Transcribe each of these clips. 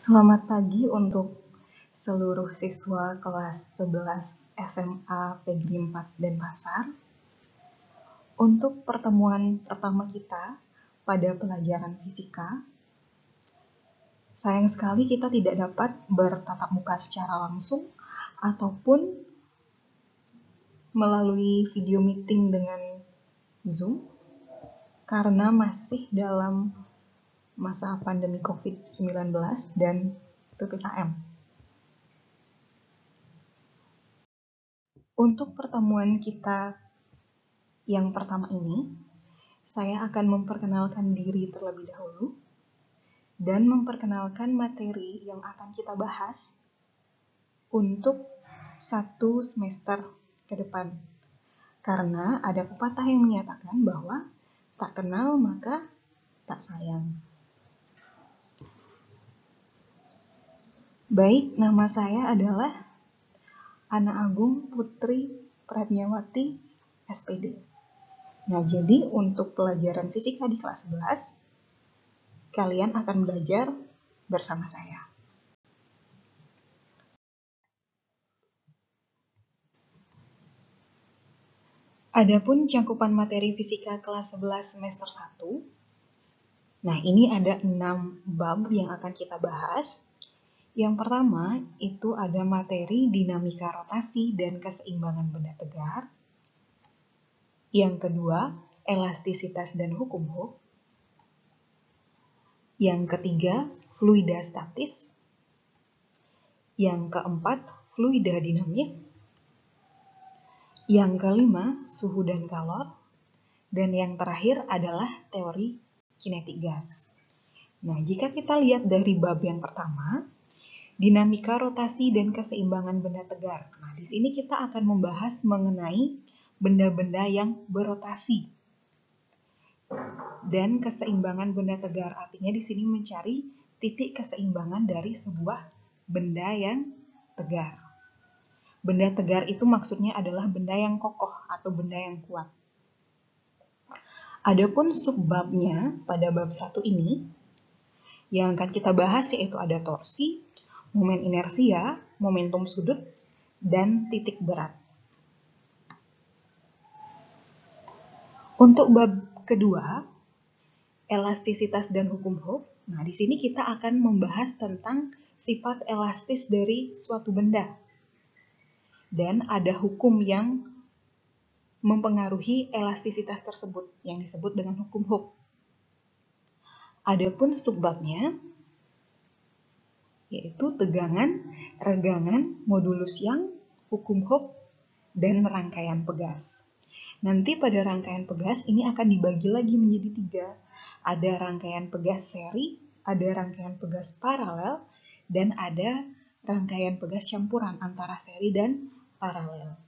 Selamat pagi untuk seluruh siswa kelas 11 SMA Negeri 4 Denpasar. Untuk pertemuan pertama kita pada pelajaran fisika, sayang sekali kita tidak dapat bertatap muka secara langsung ataupun melalui video meeting dengan Zoom karena masih dalam masa pandemi COVID-19 dan PPKM. Untuk pertemuan kita yang pertama ini, saya akan memperkenalkan diri terlebih dahulu dan memperkenalkan materi yang akan kita bahas untuk 1 semester ke depan. Karena ada pepatah yang menyatakan bahwa tak kenal maka tak sayang. Baik, nama saya adalah Ana Agung Putri Pratnyawati, SPD. Nah, jadi untuk pelajaran fisika di kelas 11, kalian akan belajar bersama saya. Adapun cakupan materi fisika kelas 11 semester 1, nah ini ada 6 bab yang akan kita bahas. Yang pertama, itu ada materi dinamika rotasi dan keseimbangan benda tegar. Yang kedua, elastisitas dan hukum Hooke. Yang ketiga, fluida statis. Yang keempat, fluida dinamis. Yang kelima, suhu dan kalor. Dan yang terakhir adalah teori kinetik gas. Nah, jika kita lihat dari bab yang pertama, dinamika rotasi dan keseimbangan benda tegar. Nah, di sini kita akan membahas mengenai benda-benda yang berotasi. Dan keseimbangan benda tegar, artinya di sini mencari titik keseimbangan dari sebuah benda yang tegar. Benda tegar itu maksudnya adalah benda yang kokoh atau benda yang kuat. Adapun subbabnya pada bab 1 ini, yang akan kita bahas yaitu ada torsi, momen inersia, momentum sudut, dan titik berat. Untuk bab kedua, elastisitas dan hukum Hooke. Nah, di sini kita akan membahas tentang sifat elastis dari suatu benda. Dan ada hukum yang mempengaruhi elastisitas tersebut yang disebut dengan hukum Hooke. Adapun subbabnya yaitu tegangan, regangan, modulus Young, hukum Hooke, dan rangkaian pegas. Nanti pada rangkaian pegas ini akan dibagi lagi menjadi 3. Ada rangkaian pegas seri, ada rangkaian pegas paralel, dan ada rangkaian pegas campuran antara seri dan paralel.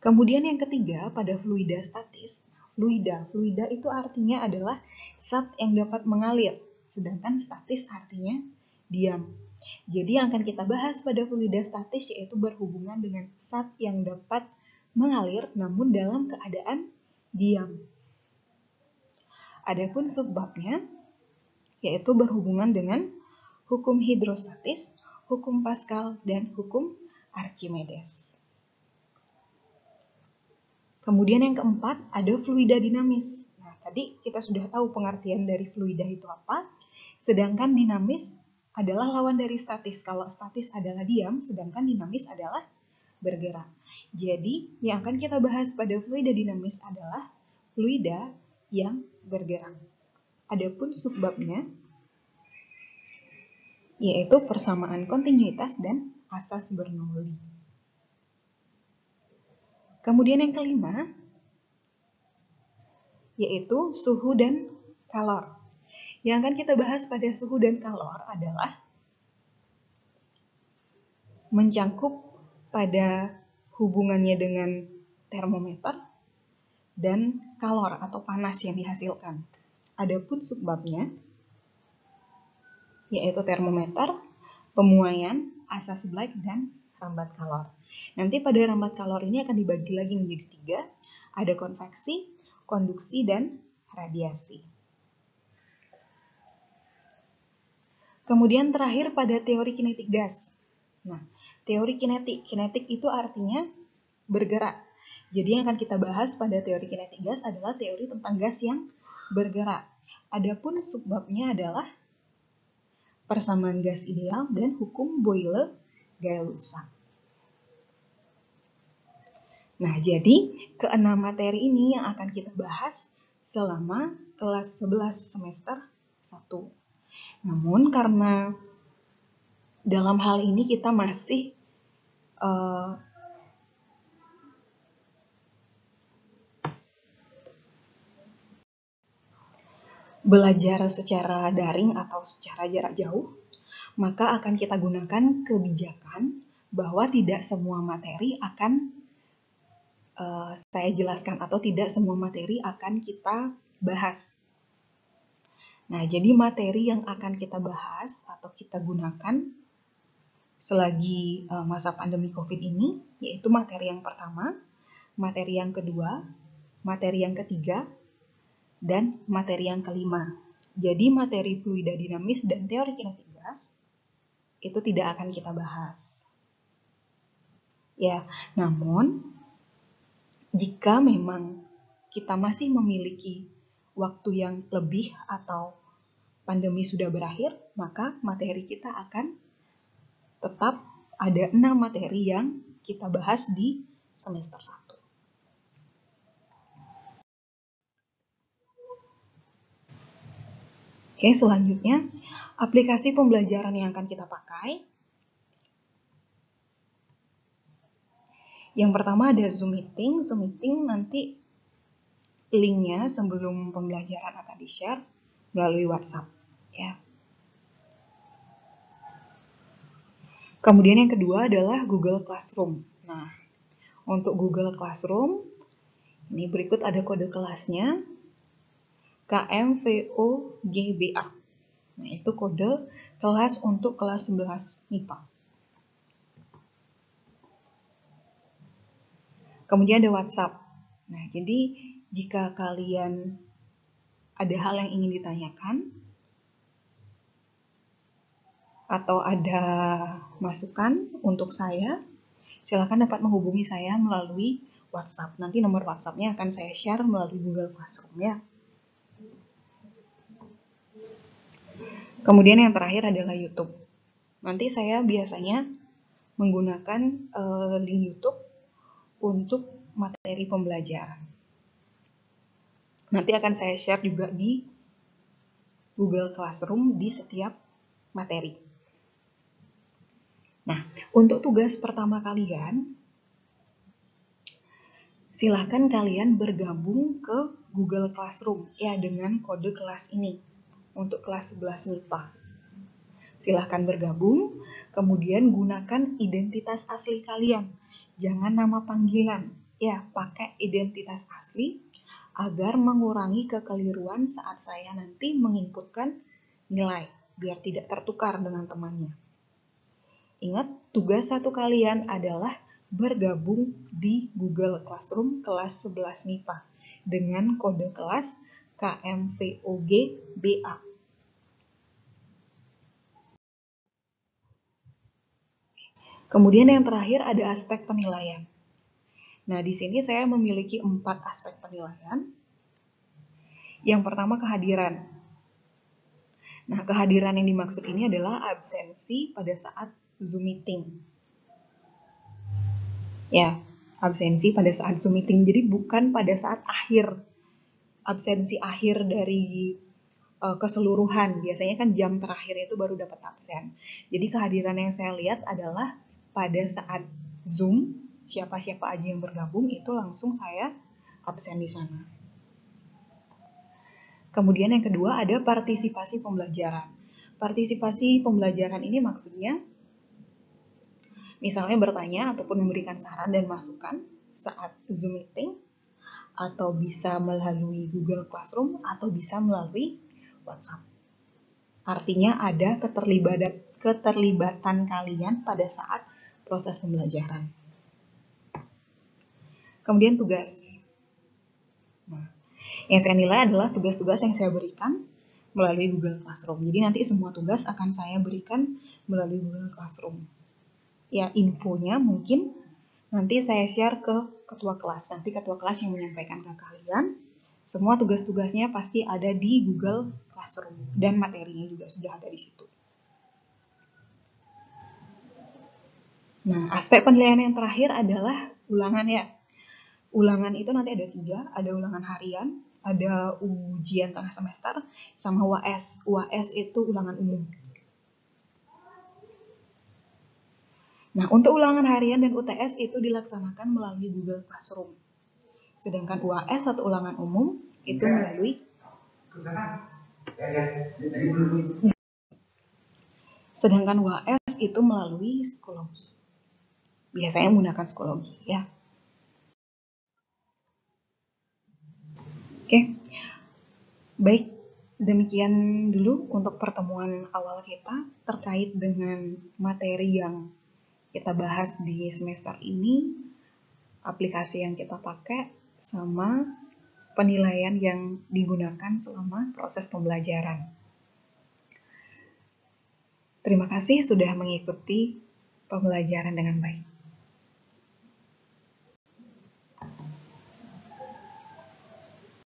Kemudian yang ketiga pada fluida statis. Fluida itu artinya adalah zat yang dapat mengalir, sedangkan statis artinya diam. Jadi yang akan kita bahas pada fluida statis yaitu berhubungan dengan zat yang dapat mengalir namun dalam keadaan diam. Adapun subbabnya yaitu berhubungan dengan hukum hidrostatis, hukum Pascal, dan hukum Archimedes. Kemudian yang keempat ada fluida dinamis. Nah, tadi kita sudah tahu pengertian dari fluida itu apa, sedangkan dinamis adalah lawan dari statis. Kalau statis adalah diam, sedangkan dinamis adalah bergerak. Jadi, yang akan kita bahas pada fluida dinamis adalah fluida yang bergerak. Adapun subbabnya yaitu persamaan kontinuitas dan asas Bernoulli. Kemudian yang kelima yaitu suhu dan kalor. Yang akan kita bahas pada suhu dan kalor adalah mencangkup pada hubungannya dengan termometer dan kalor atau panas yang dihasilkan. Adapun subbabnya yaitu termometer, pemuaian, asas Black, dan rambat kalor. Nanti pada rambat kalor ini akan dibagi lagi menjadi 3, ada konveksi, konduksi, dan radiasi. Kemudian terakhir pada teori kinetik gas. Nah, teori kinetik itu artinya bergerak. Jadi yang akan kita bahas pada teori kinetik gas adalah teori tentang gas yang bergerak. Adapun subbabnya adalah persamaan gas ideal dan hukum Boyle-Gay-Lussac. Nah, jadi keenam materi ini yang akan kita bahas selama kelas 11 semester 1. Namun karena dalam hal ini kita masih belajar secara daring atau secara jarak jauh, maka akan kita gunakan kebijakan bahwa tidak semua materi akan saya jelaskan atau tidak semua materi akan kita bahas. Nah, jadi materi yang akan kita bahas atau kita gunakan selagi masa pandemi COVID ini, yaitu materi yang pertama, materi yang kedua, materi yang ketiga, dan materi yang kelima. Jadi materi fluida dinamis dan teori kinetik gas itu tidak akan kita bahas. Ya, namun jika memang kita masih memiliki waktu yang lebih atau pandemi sudah berakhir, maka materi kita akan tetap ada 6 materi yang kita bahas di semester 1. Oke, selanjutnya aplikasi pembelajaran yang akan kita pakai. Yang pertama ada Zoom Meeting. Zoom Meeting nanti linknya sebelum pembelajaran akan di-share melalui WhatsApp. Ya. Kemudian yang kedua adalah Google Classroom. Nah, untuk Google Classroom, ini berikut ada kode kelasnya, KMVOGBA. Nah, itu kode kelas untuk kelas 11 MIPA. Kemudian ada WhatsApp. Nah, jadi jika kalian ada hal yang ingin ditanyakan atau ada masukan untuk saya, silakan dapat menghubungi saya melalui WhatsApp. Nanti nomor WhatsApp-nya akan saya share melalui Google Classroom ya. Kemudian yang terakhir adalah YouTube. Nanti saya biasanya menggunakan link YouTube untuk materi pembelajaran. Nanti akan saya share juga di Google Classroom di setiap materi. Nah, untuk tugas pertama kalian, silahkan kalian bergabung ke Google Classroom ya dengan kode kelas ini untuk kelas 11 MIPA. Silahkan bergabung, kemudian gunakan identitas asli kalian. Jangan nama panggilan, ya pakai identitas asli agar mengurangi kekeliruan saat saya nanti menginputkan nilai, biar tidak tertukar dengan temannya. Ingat, tugas satu kalian adalah bergabung di Google Classroom kelas 11 MIPA dengan kode kelas KMVOGBA. Kemudian yang terakhir ada aspek penilaian. Nah, di sini saya memiliki 4 aspek penilaian. Yang pertama kehadiran. Nah, kehadiran yang dimaksud ini adalah absensi pada saat Zoom meeting. Ya, absensi pada saat Zoom meeting. Jadi bukan pada saat akhir. Absensi akhir dari keseluruhan. Biasanya kan jam terakhir itu baru dapat absen. Jadi kehadiran yang saya lihat adalah pada saat Zoom, siapa-siapa aja yang bergabung itu langsung saya absen di sana. Kemudian yang kedua ada partisipasi pembelajaran. Partisipasi pembelajaran ini maksudnya misalnya bertanya ataupun memberikan saran dan masukan saat Zoom meeting, atau bisa melalui Google Classroom, atau bisa melalui WhatsApp. Artinya ada keterlibatan kalian pada saat proses pembelajaran. Kemudian tugas. Nah, yang saya nilai adalah tugas-tugas yang saya berikan melalui Google Classroom. Jadi nanti semua tugas akan saya berikan melalui Google Classroom. Ya, infonya mungkin nanti saya share ke ketua kelas. Nanti ketua kelas yang menyampaikan ke kalian. Semua tugas-tugasnya pasti ada di Google Classroom. Dan materinya juga sudah ada di situ. Nah, aspek penilaian yang terakhir adalah ulangan ya. Ulangan itu nanti ada 3, ada ulangan harian, ada ujian tengah semester, sama UAS. UAS itu ulangan umum. Nah, untuk ulangan harian dan UTS itu dilaksanakan melalui Google Classroom. Sedangkan UAS atau ulangan umum itu melalui UAS itu melalui psikologi. Biasanya menggunakan psikologi ya. Oke. Baik, demikian dulu untuk pertemuan awal kita terkait dengan materi yang kita bahas di semester ini, aplikasi yang kita pakai, sama penilaian yang digunakan selama proses pembelajaran. Terima kasih sudah mengikuti pembelajaran dengan baik.